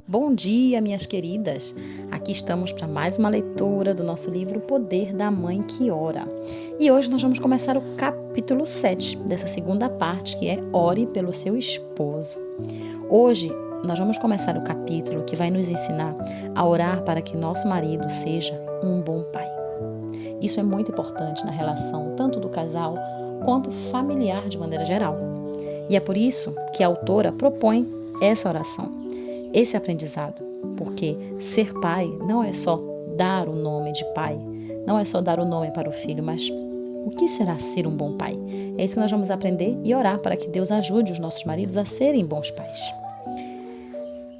Bom dia, minhas queridas! Aqui estamos para mais uma leitura do nosso livro O Poder da Mãe que Ora. E hoje nós vamos começar o capítulo 7 dessa segunda parte, que é Ore pelo seu esposo. Hoje nós vamos começar o capítulo que vai nos ensinar a orar para que nosso marido seja um bom pai. Isso é muito importante na relação tanto do casal quanto familiar de maneira geral. E é por isso que a autora propõe essa oração, esse aprendizado, porque ser pai não é só dar o nome de pai, não é só dar o nome para o filho, mas o que será ser um bom pai? É isso que nós vamos aprender e orar para que Deus ajude os nossos maridos a serem bons pais.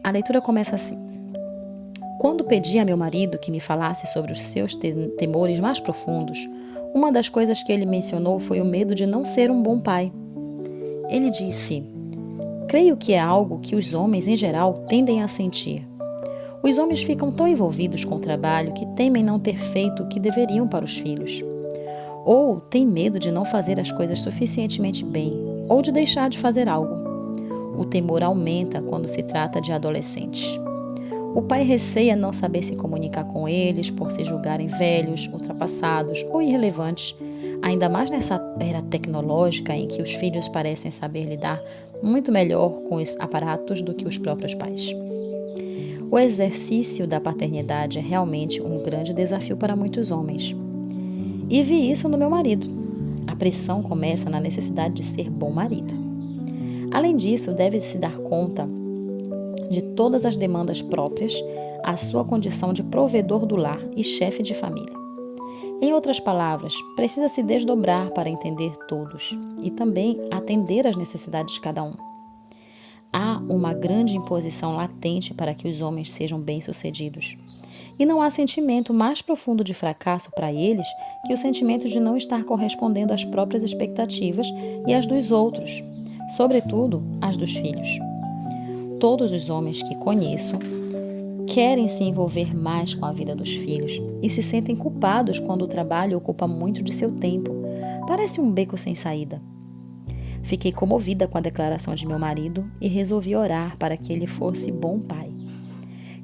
A leitura começa assim: Quando pedi a meu marido que me falasse sobre os seus temores mais profundos, uma das coisas que ele mencionou foi o medo de não ser um bom pai. Ele disse: creio que é algo que os homens, em geral, tendem a sentir. Os homens ficam tão envolvidos com o trabalho que temem não ter feito o que deveriam para os filhos. Ou têm medo de não fazer as coisas suficientemente bem, ou de deixar de fazer algo. O temor aumenta quando se trata de adolescentes. O pai receia não saber se comunicar com eles por se julgarem velhos, ultrapassados ou irrelevantes, ainda mais nessa era tecnológica em que os filhos parecem saber lidar muito melhor com os aparatos do que os próprios pais. O exercício da paternidade é realmente um grande desafio para muitos homens. E vi isso no meu marido. A pressão começa na necessidade de ser bom marido. Além disso, deve-se dar conta de todas as demandas próprias à sua condição de provedor do lar e chefe de família. Em outras palavras, precisa se desdobrar para entender todos e também atender às necessidades de cada um. Há uma grande imposição latente para que os homens sejam bem-sucedidos. E não há sentimento mais profundo de fracasso para eles que o sentimento de não estar correspondendo às próprias expectativas e às dos outros, sobretudo às dos filhos. Todos os homens que conheço querem se envolver mais com a vida dos filhos e se sentem culpados quando o trabalho ocupa muito de seu tempo. Parece um beco sem saída. Fiquei comovida com a declaração de meu marido e resolvi orar para que ele fosse bom pai.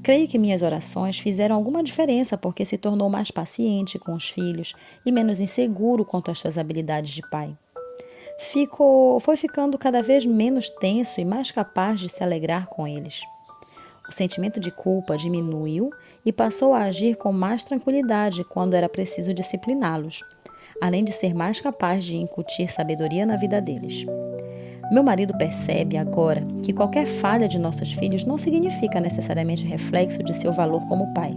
Creio que minhas orações fizeram alguma diferença porque se tornou mais paciente com os filhos e menos inseguro quanto às suas habilidades de pai. Foi ficando cada vez menos tenso e mais capaz de se alegrar com eles. O sentimento de culpa diminuiu e passou a agir com mais tranquilidade quando era preciso discipliná-los, além de ser mais capaz de incutir sabedoria na vida deles. Meu marido percebe agora que qualquer falha de nossos filhos não significa necessariamente reflexo de seu valor como pai.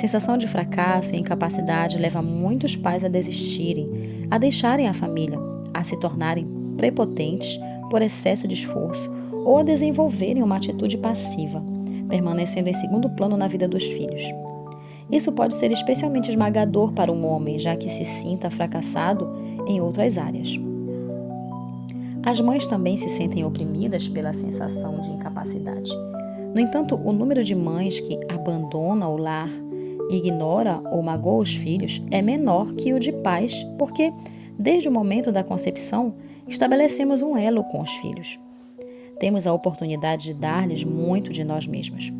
Sensação de fracasso e incapacidade leva muitos pais a desistirem, a deixarem a família, a se tornarem prepotentes por excesso de esforço ou a desenvolverem uma atitude passiva, permanecendo em segundo plano na vida dos filhos. Isso pode ser especialmente esmagador para um homem, já que se sinta fracassado em outras áreas. As mães também se sentem oprimidas pela sensação de incapacidade. No entanto, o número de mães que abandona o lar, ignora ou magoa os filhos é menor que o de pais, porque desde o momento da concepção, estabelecemos um elo com os filhos. Temos a oportunidade de dar-lhes muito de nós mesmos.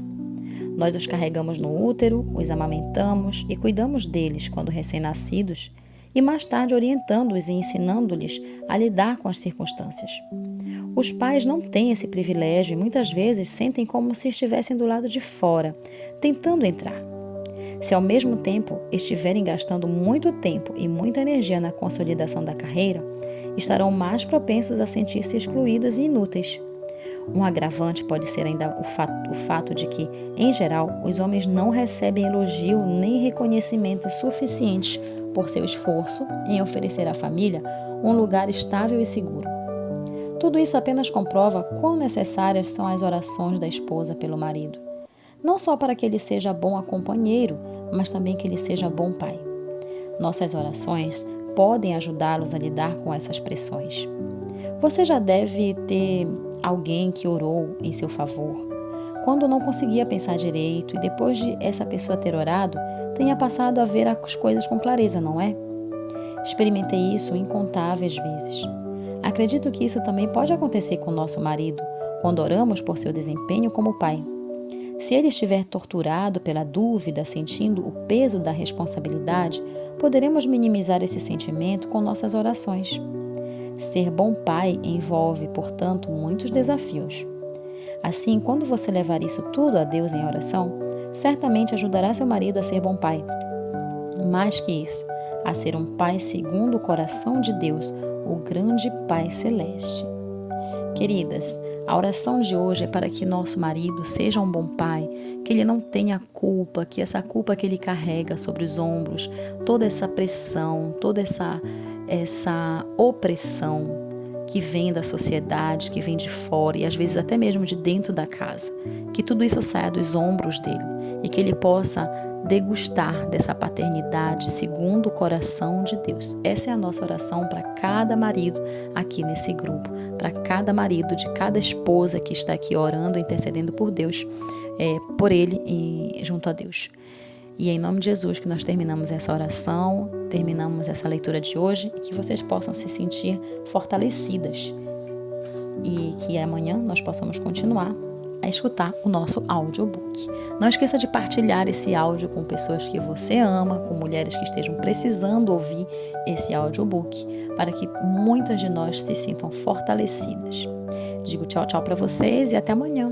Nós os carregamos no útero, os amamentamos e cuidamos deles quando recém-nascidos e mais tarde orientando-os e ensinando-lhes a lidar com as circunstâncias. Os pais não têm esse privilégio e muitas vezes sentem como se estivessem do lado de fora, tentando entrar. Se ao mesmo tempo estiverem gastando muito tempo e muita energia na consolidação da carreira, estarão mais propensos a sentir-se excluídos e inúteis. Um agravante pode ser ainda o fato de que, em geral, os homens não recebem elogio nem reconhecimento suficientes por seu esforço em oferecer à família um lugar estável e seguro. Tudo isso apenas comprova quão necessárias são as orações da esposa pelo marido. Não só para que ele seja bom companheiro, mas também que ele seja bom pai. Nossas orações podem ajudá-los a lidar com essas pressões. Você já deve ter alguém que orou em seu favor, quando não conseguia pensar direito e depois de essa pessoa ter orado, tenha passado a ver as coisas com clareza, não é? Experimentei isso incontáveis vezes. Acredito que isso também pode acontecer com nosso marido, quando oramos por seu desempenho como pai. Se ele estiver torturado pela dúvida, sentindo o peso da responsabilidade, poderemos minimizar esse sentimento com nossas orações. Ser bom pai envolve, portanto, muitos desafios. Assim, quando você levar isso tudo a Deus em oração, certamente ajudará seu marido a ser bom pai. Mais que isso, a ser um pai segundo o coração de Deus, o grande Pai Celeste. Queridas, a oração de hoje é para que nosso marido seja um bom pai, que ele não tenha culpa, que essa culpa que ele carrega sobre os ombros, toda essa pressão, toda essa opressão que vem da sociedade, que vem de fora e às vezes até mesmo de dentro da casa, que tudo isso saia dos ombros dele e que ele possa degustar dessa paternidade segundo o coração de Deus. Essa é a nossa oração para cada marido aqui nesse grupo, para cada marido de cada esposa que está aqui orando, intercedendo por Deus, por ele e junto a Deus. E é em nome de Jesus que nós terminamos essa oração, terminamos essa leitura de hoje e que vocês possam se sentir fortalecidas e que amanhã nós possamos continuar a escutar o nosso audiobook. Não esqueça de partilhar esse áudio com pessoas que você ama, com mulheres que estejam precisando ouvir esse audiobook, para que muitas de nós se sintam fortalecidas. Digo tchau, tchau para vocês e até amanhã.